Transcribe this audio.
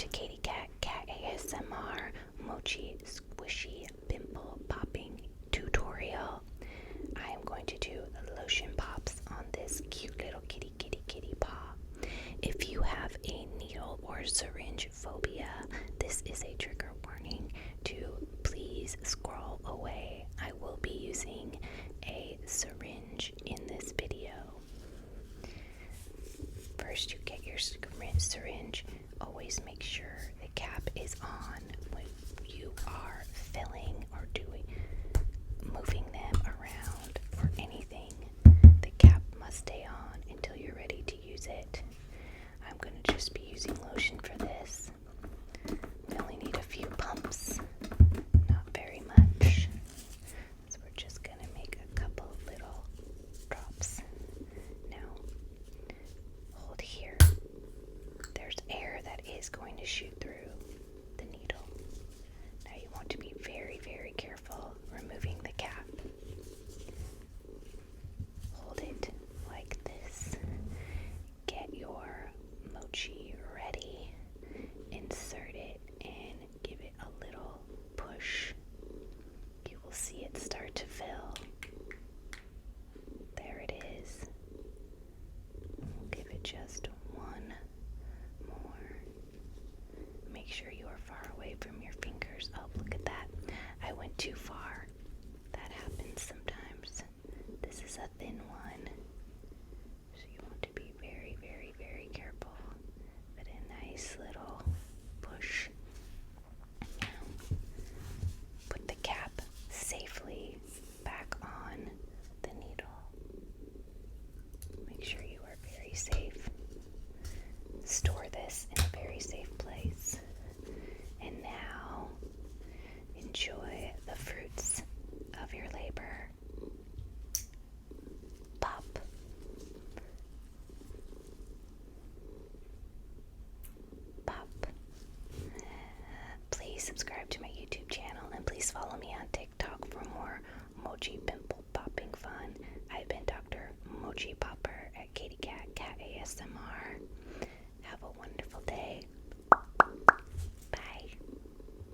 to Katie Cat ASMR Mochi Squishy Pimple Popping tutorial. I am going to do lotion pops on this cute little kitty paw. If you have a needle or syringe phobia, this is a trigger warning to please scroll away. I will be using a syringe in this video. First, you get your syringe. Always make sure the cap is on when you are filling or moving them around or anything. The cap must stay on until you're ready to use it. I'm going to just be using lotion for this. We only need a few pumps, not very much. So we're just going to make a couple little drops. Now, hold here. There's air that is going to shoot through the needle. Now you want to be very, very careful removing the cap. Hold it like this. Get your mochi ready. Insert it and give it a little push. You will see it start to fill. There it is. We'll give it just one more. Make sure you are far away from your fingers. Oh, look at that. I went too far. That happens sometimes. This is a thin one. So you want to be very, very, very careful. But a nice little push. Now, put the cap safely back on the needle. Make sure you are very safe. Store this in a very safe place. And now, enjoy the fruits of your labor. Pop. Pop. Please subscribe to my YouTube channel and please follow me on TikTok for more Mochi Pimple Popping fun. I've been Dr. Mochi Popper at Katie Cat ASMR.